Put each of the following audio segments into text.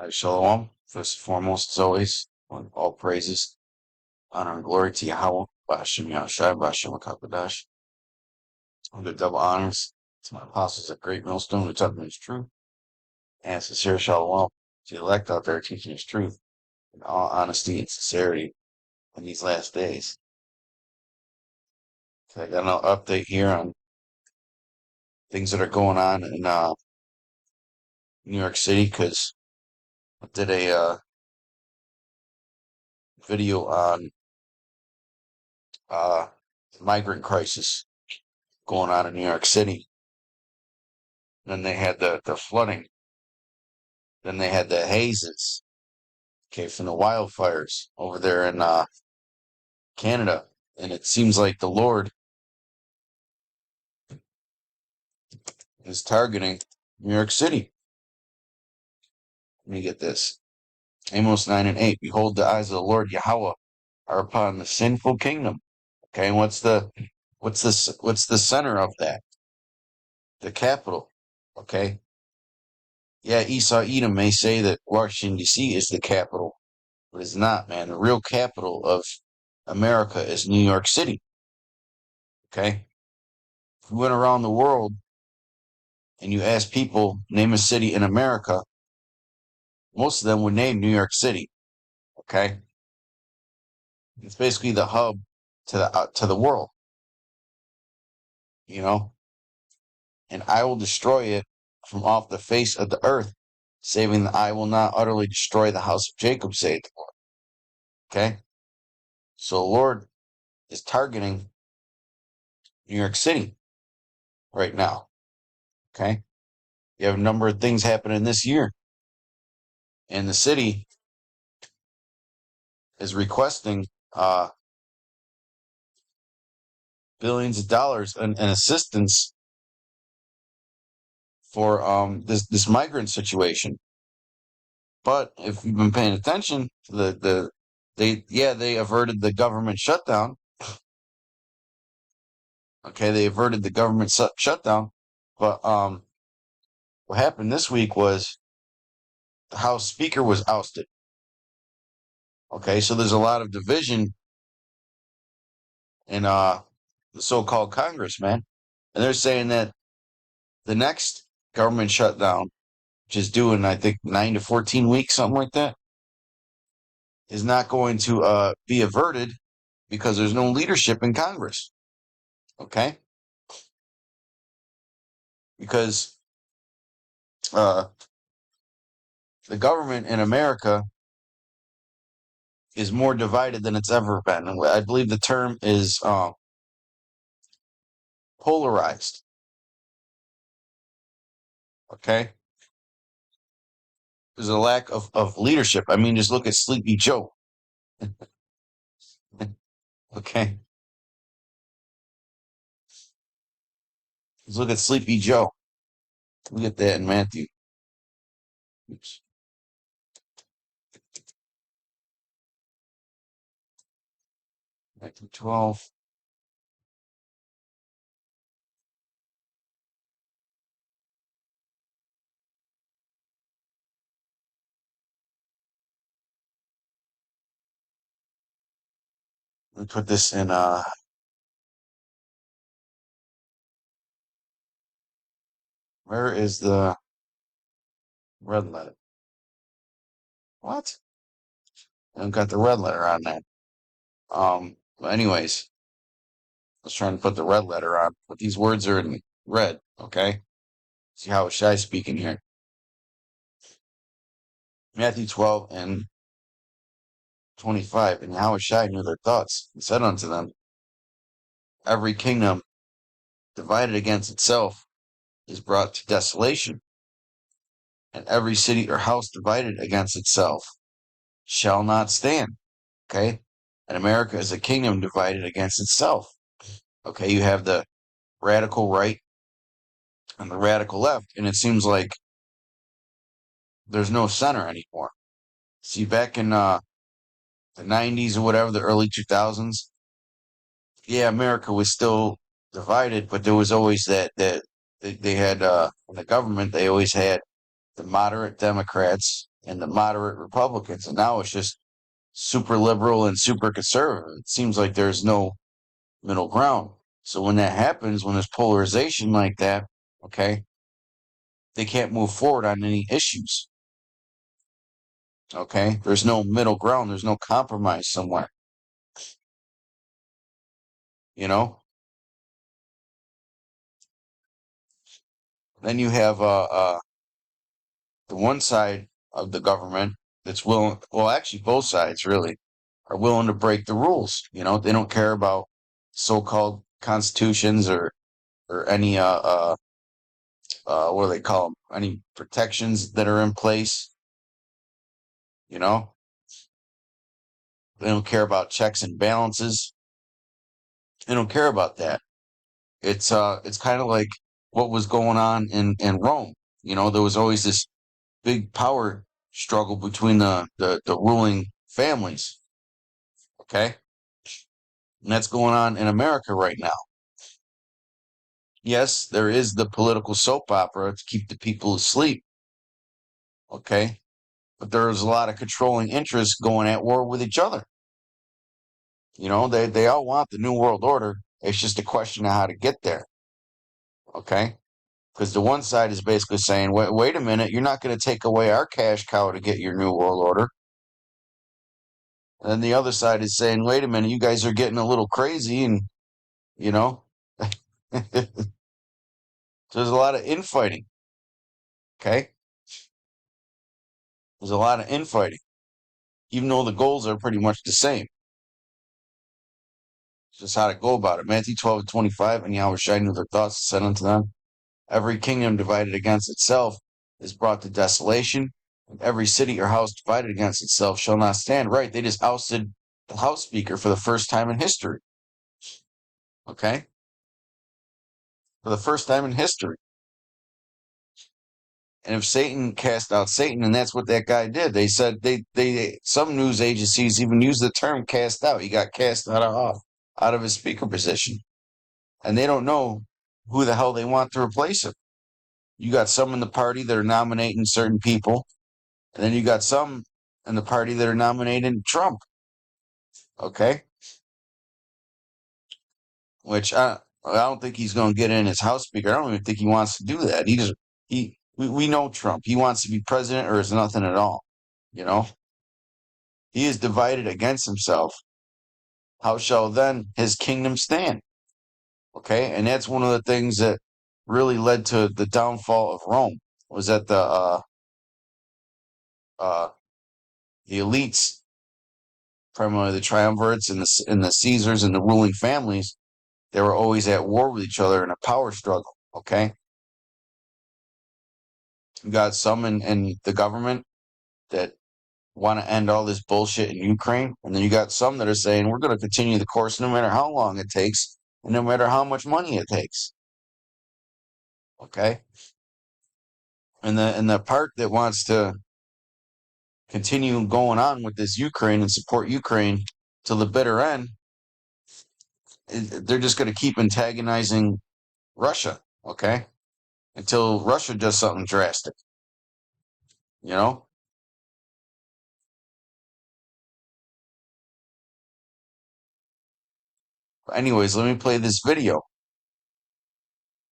Shalom. First and foremost, as always, all praises, honor, and glory to Yahawah, HASHAM, YAHAWASHI, HASHAM, HaKadosh. The double honors to my apostles at Great Millstone, who taught me his truth, and sincere shalom to the elect out there teaching his truth in all honesty and sincerity in these last days. So I got an update here on things that are going on in New York City because I did a video on the migrant crisis going on in New York City. Then they had the flooding. Then they had the hazes, okay, from the wildfires over there in Canada. And it seems like the Lord is targeting New York City. Let me get this. Amos 9 and 8. Behold, the eyes of the Lord Yahawah are upon the sinful kingdom. Okay, and what's the center of that? The capital. Okay. Yeah, Esau Edom may say that Washington D.C. is the capital, but it's not, man. The real capital of America is New York City. Okay. If you went around the world and you asked people, name a city in America, most of them would name New York City. Okay. It's basically the hub to the world, you know, and I will destroy it from off the face of the earth, saving that I will not utterly destroy the house of Jacob, saith the Lord. Okay. So the Lord is targeting New York City right now. Okay. You have a number of things happening this year. And the city is requesting billions of dollars in assistance for this migrant situation. But if you've been paying attention, they averted the government shutdown. Okay, they averted the government shutdown. But what happened this week was the House Speaker was ousted. Okay, so there's a lot of division in the so-called Congress, man. And they're saying that the next government shutdown, which is due in, I think, 9 to 14 weeks, something like that, is not going to be averted because there's no leadership in Congress. Okay? Because the government in America is more divided than it's ever been. And I believe the term is polarized. Okay? There's a lack of leadership. I mean, just look at Sleepy Joe. Okay? Just look at Sleepy Joe. Look at that in Matthew. Oops. Matthew 12. Let me put this in where is the red letter? What? I haven't got the red letter on that. But anyways, I was trying to put the red letter on, but these words are in red, okay? See how shy speaking here. Matthew 12 and 25. And Yahawashi knew their thoughts and said unto them, every kingdom divided against itself is brought to desolation, and every city or house divided against itself shall not stand. Okay? And America is a kingdom divided against itself. Okay, you have the radical right and the radical left, and it seems like there's no center anymore. See, back in the 90s or whatever, the early 2000s, yeah, America was still divided, but there was always that they had in the government, they always had the moderate Democrats, and the moderate Republicans. And now it's just super liberal and super conservative. It seems like there's no middle ground. So when that happens, when there's polarization like that, okay, they can't move forward on any issues. Okay, there's no middle ground. There's no compromise somewhere. You know. Then you have the one side of the government that's willing. Well, actually, both sides really are willing to break the rules. You know, they don't care about so-called constitutions or any what do they call them? Any protections that are in place. You know, they don't care about checks and balances. They don't care about that. It's kind of like what was going on in Rome. You know, there was always this big power struggle between the ruling families. Okay, and that's going on in America right now. Yes, there is the political soap opera to keep the people asleep. Okay, but there's a lot of controlling interests going at war with each other. You know, they all want the new world order. It's just a question of how to get there. Okay, because the one side is basically saying, wait a minute, you're not going to take away our cash cow to get your new world order. And then the other side is saying, wait a minute, you guys are getting a little crazy, and you know, there's a lot of infighting. Okay, there's a lot of infighting, even though the goals are pretty much the same. It's just how to go about it. Matthew 12:25, and YAHAWASHI knew their thoughts, said unto them, every kingdom divided against itself is brought to desolation, and every city or house divided against itself shall not stand. Right, they just ousted the House Speaker for the first time in history. Okay, for the first time in history. And if Satan cast out Satan, and that's what that guy did, they said they some news agencies even use the term cast out. He got cast out of his speaker position, and they don't know who the hell they want to replace him. You got some in the party that are nominating certain people, and then you got some in the party that are nominating Trump. Okay, which I don't think he's going to get in as House Speaker. I don't even think he wants to do that. We know Trump. He wants to be president or is nothing at all. You know, he is divided against himself. How shall then his kingdom stand? Okay, and that's one of the things that really led to the downfall of Rome was that uh, the elites, primarily the triumvirates and the Caesars and the ruling families, they were always at war with each other in a power struggle. Okay, you got some in the government that want to end all this bullshit in Ukraine, and then you got some that are saying we're going to continue the course no matter how long it takes and no matter how much money it takes. Okay, and the part that wants to continue going on with this Ukraine and support Ukraine till the bitter end, they're just going to keep antagonizing Russia. Okay, until Russia does something drastic. You know. But anyways, let me play this video.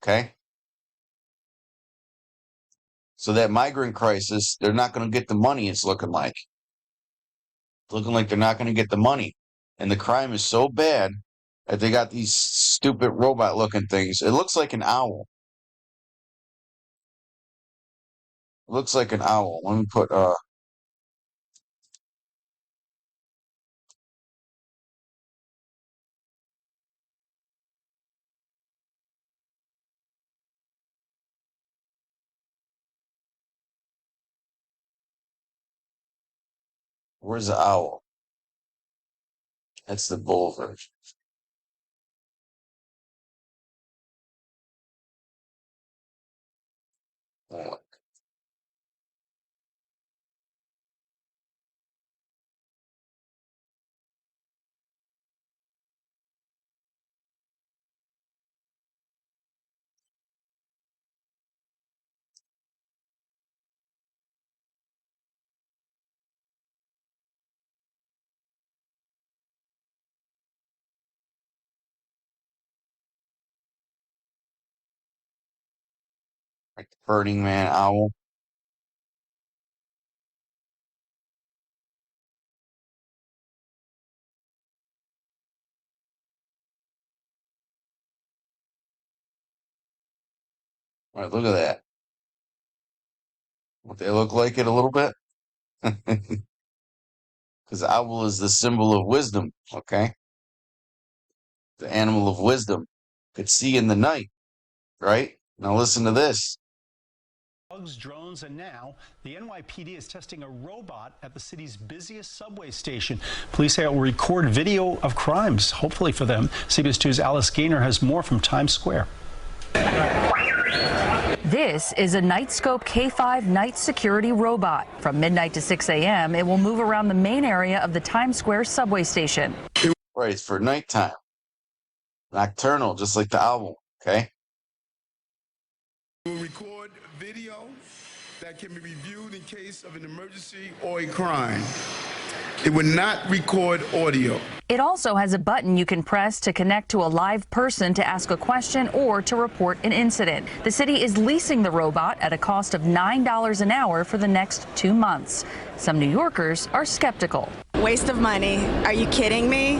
Okay. So that migrant crisis, they're not going to get the money. It's looking like. Looking like they're not going to get the money. And the crime is so bad that they got these stupid robot looking things. It looks like an owl. It looks like an owl. Let me put where's the owl? That's the bull version. Uh, Like the Burning Man owl. All right, look at that. What they look like it a little bit? Because the owl is the symbol of wisdom, okay? The animal of wisdom. Could see in the night, right? Now listen to this. Bugs, drones, and now the NYPD is testing a robot at the city's busiest subway station. Police say it will record video of crimes, hopefully for them. CBS 2's Alice Gaynor has more from Times Square. This is a Nightscope K5 night security robot. From midnight to 6 a.m., it will move around the main area of the Times Square subway station. Right, it's for nighttime. Nocturnal, just like the owl, okay? Will record video that can be reviewed in case of an emergency or a crime. It will not record audio. It also has a button you can press to connect to a live person to ask a question or to report an incident. The city is leasing the robot at a cost of $9 an hour for the next 2 months. Some New Yorkers are skeptical. Waste of money. Are you kidding me?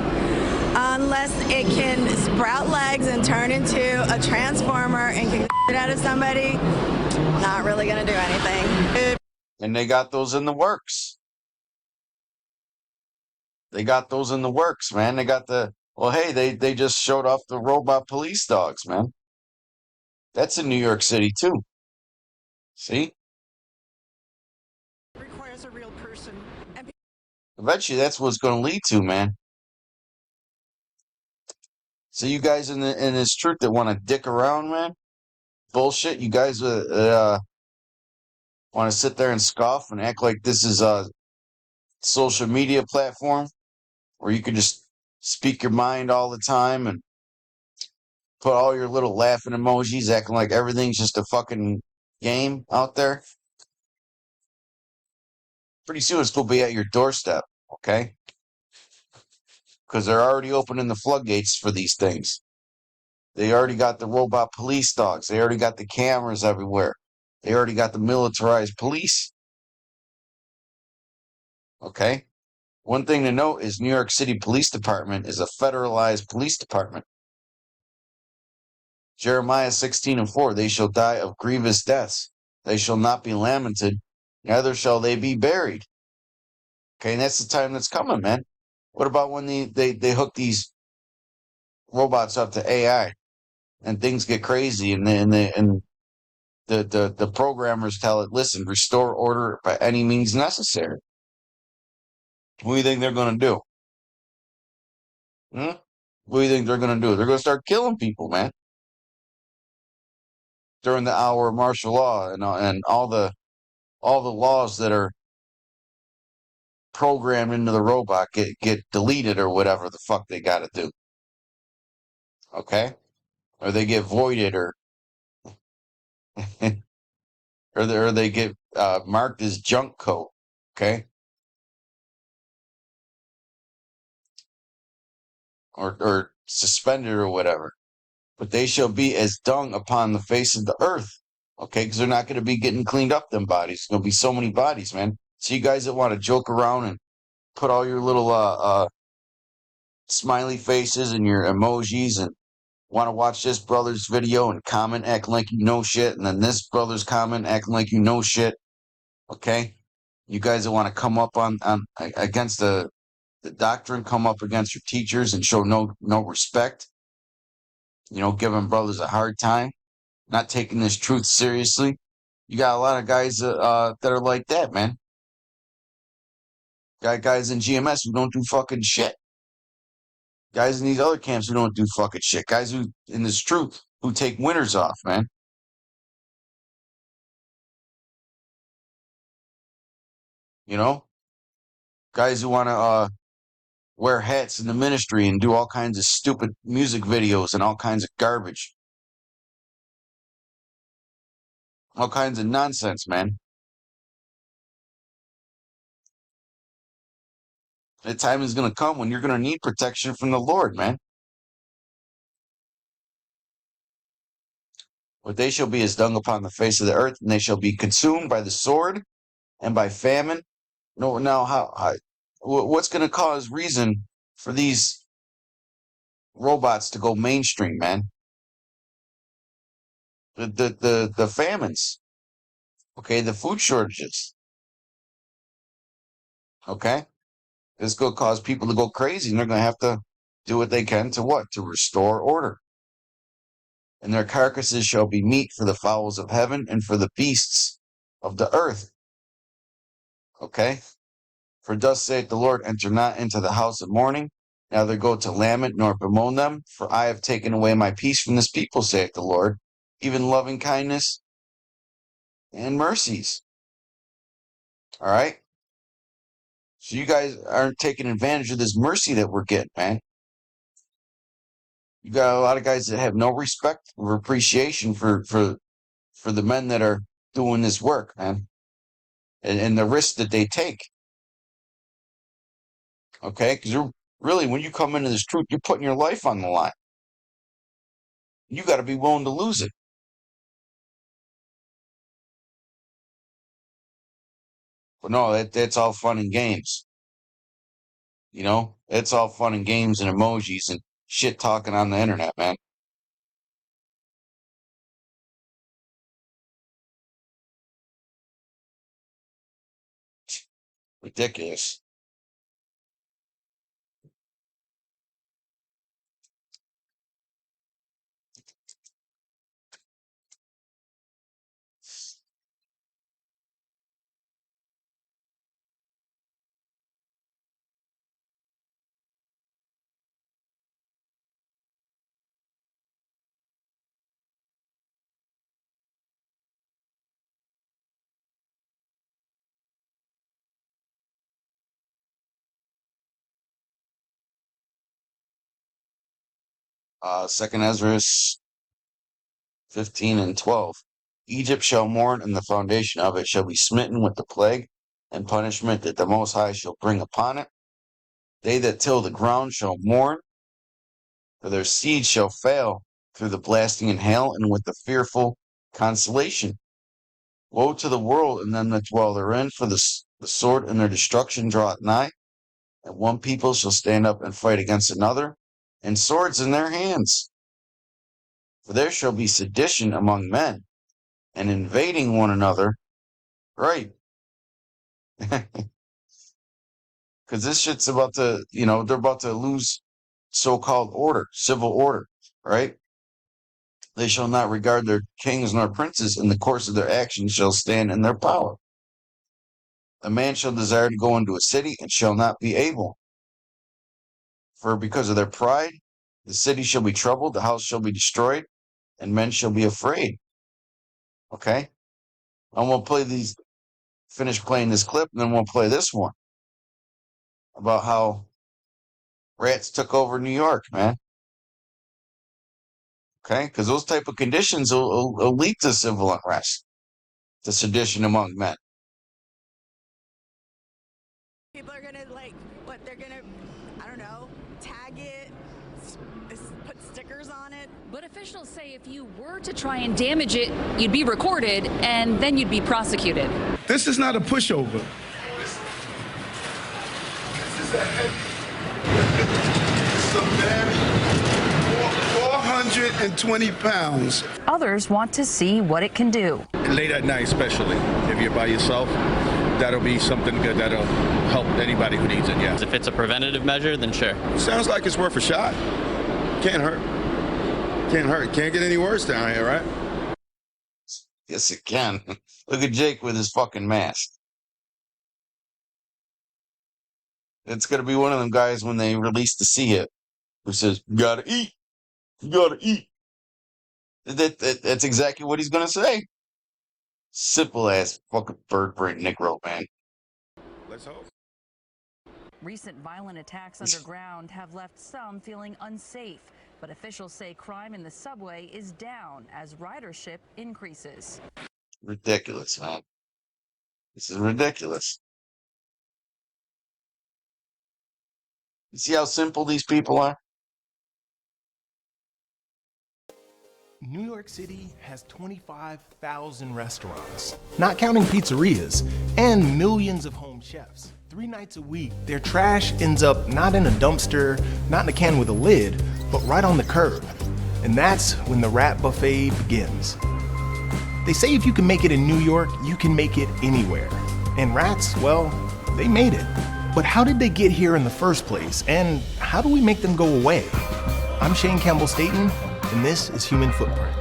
Unless it can sprout legs and turn into a transformer and can get out of somebody, not really going to do anything. And they got those in the works. They got those in the works, man. They got the, well, hey, they just showed off the robot police dogs, man. That's in New York City, too. See? Requires a real person. Eventually, that's what it's going to lead to, man. So you guys in this truth that want to dick around, man, bullshit. You guys want to sit there and scoff and act like this is a social media platform where you can just speak your mind all the time and put all your little laughing emojis, acting like everything's just a fucking game out there. Pretty soon it's going to be at your doorstep, okay? Because they're already opening the floodgates for these things. They already got the robot police dogs. They already got the cameras everywhere. They already got the militarized police. Okay? One thing to note is New York City Police Department is a federalized police department. Jeremiah 16:4, they shall die of grievous deaths. They shall not be lamented, neither shall they be buried. Okay, and that's the time that's coming, man. What about when they hook these robots up to AI and things get crazy and the programmers tell it, listen, restore order by any means necessary. What do you think they're going to do? What do you think they're going to do? They're going to start killing people, man. During the hour of martial law and all the laws that are programmed into the robot get deleted or whatever the fuck they got to do. Okay? Or they get voided or or they get marked as junk code. Okay? Or suspended or whatever. But they shall be as dung upon the face of the earth. Okay? Because they're not going to be getting cleaned up, them bodies. There's going to be so many bodies, man. So you guys that want to joke around and put all your little smiley faces and your emojis and want to watch this brother's video and comment acting like you know shit, and then this brother's comment acting like you know shit. Okay? You guys that want to come up on against the doctrine, come up against your teachers and show no respect. You know, giving brothers a hard time, not taking this truth seriously. You got a lot of guys that are like that, man. Got guys in GMS who don't do fucking shit. Guys in these other camps who don't do fucking shit. Guys who, in this truth, who take winters off, man. You know? Guys who want to wear hats in the ministry and do all kinds of stupid music videos and all kinds of garbage. All kinds of nonsense, man. The time is going to come when you're going to need protection from the Lord, man. But they shall be as dung upon the face of the earth, and they shall be consumed by the sword and by famine. No, now what's going to cause reason for these robots to go mainstream, man? The famines, okay, the food shortages, okay. It's going to cause people to go crazy, and they're going to have to do what they can to what? To restore order. And their carcasses shall be meat for the fowls of heaven and for the beasts of the earth. Okay? For thus saith the Lord, enter not into the house of mourning, neither go to lament nor bemoan them, for I have taken away my peace from this people, saith the Lord, even loving kindness and mercies. All right? So you guys aren't taking advantage of this mercy that we're getting, man. You got a lot of guys that have no respect or appreciation for the men that are doing this work, man, and the risks that they take. Okay, because you're really, when you come into this truth, you're putting your life on the line. You got to be willing to lose it. But no, that's all fun and games. You know, it's all fun and games and emojis and shit talking on the internet, man. Ridiculous. Second Ezra 15 and 12. Egypt shall mourn, and the foundation of it shall be smitten with the plague and punishment that the Most High shall bring upon it. They that till the ground shall mourn, for their seed shall fail through the blasting and hail, and with the fearful consolation. Woe to the world and them that dwell therein, for the sword and their destruction draweth nigh, and one people shall stand up and fight against another, and swords in their hands. For there shall be sedition among men, and invading one another, right? Because this shit's about to, they're about to lose so-called order, civil order, right? They shall not regard their kings nor princes, in the course of their actions shall stand in their power. A man shall desire to go into a city and shall not be able. For because of their pride, the city shall be troubled, the house shall be destroyed, and men shall be afraid. Okay? I'm going to finish playing this clip, and then we'll play this one about how rats took over New York, man. Okay? Because those type of conditions will lead to civil unrest, to sedition among men. People are gonna they're gonna, I don't know, tag it, put stickers on it. But officials say if you were to try and damage it, you'd be recorded and then you'd be prosecuted. This is not a pushover. This is a heavy. It's a man. 420 pounds. Others want to see what it can do. Late at night, especially if you're by yourself, that'll be something good that'll help anybody who needs it. Yeah. If it's a preventative measure, then sure. Sounds like it's worth a shot. Can't hurt. Can't hurt. Can't get any worse down here, right? Yes, it can. Look at Jake with his fucking mask. It's going to be one of them guys when they release the see it who says, "You gotta eat. You gotta eat." That's exactly what he's going to say. Simple ass fucking bird brain Negro, man. Let's hope. Recent violent attacks underground have left some feeling unsafe, but officials say crime in the subway is down as ridership increases. Ridiculous, man. This is ridiculous. You see how simple these people are? New York City has 25,000 restaurants, not counting pizzerias, and millions of home chefs. 3 nights a week, their trash ends up not in a dumpster, not in a can with a lid, but right on the curb. And that's when the rat buffet begins. They say if you can make it in New York, you can make it anywhere. And rats, well, they made it. But how did they get here in the first place? And how do we make them go away? I'm Shane Campbell-Staton, and this is Human Footprint.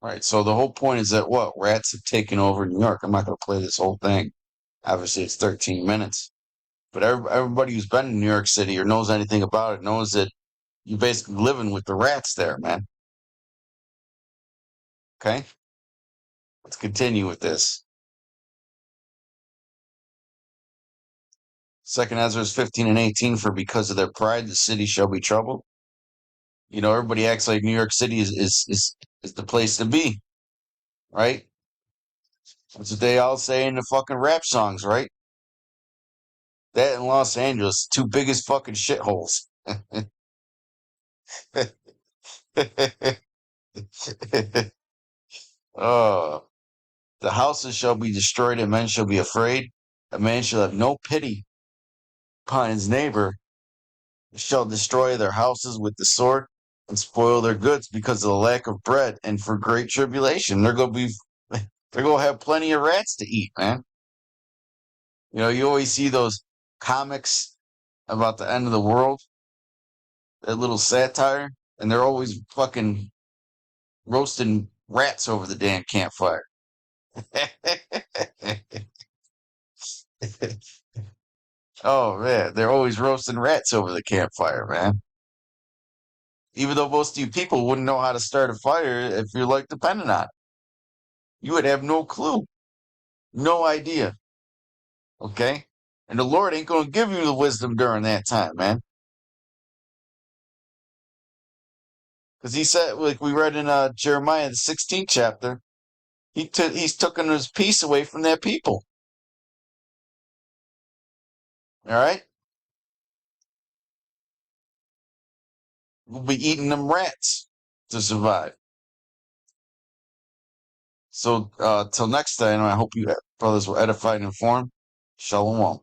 All right, so the whole point is that what? Rats have taken over New York. I'm not going to play this whole thing. Obviously, it's 13 minutes. But everybody who's been in New York City or knows anything about it knows that you're basically living with the rats there, man. Okay? Let's continue with this. 2nd Ezra 15 and 18, for because of their pride, the city shall be troubled. You know, everybody acts like New York City is the place to be, right? That's what they all say in the fucking rap songs, right? That and Los Angeles, 2 biggest fucking shitholes. Oh, the houses shall be destroyed, and men shall be afraid. A man shall have no pity upon his neighbor, shall destroy their houses with the sword and spoil their goods because of the lack of bread and for great tribulation. They're gonna have plenty of rats to eat, man. You know, you always see those comics about the end of the world, that little satire, and they're always fucking roasting rats over the damn campfire. Oh man, they're always roasting rats over the campfire, man. Even though most of you people wouldn't know how to start a fire if you're like dependent on it. You would have no clue. No idea. Okay? And the Lord ain't gonna give you the wisdom during that time, man. Because he said, like we read in Jeremiah, the 16th chapter, he's taken his peace away from that people. All right? We'll be eating them rats to survive. So till next time, I hope you brothers were edified and informed. Shalom.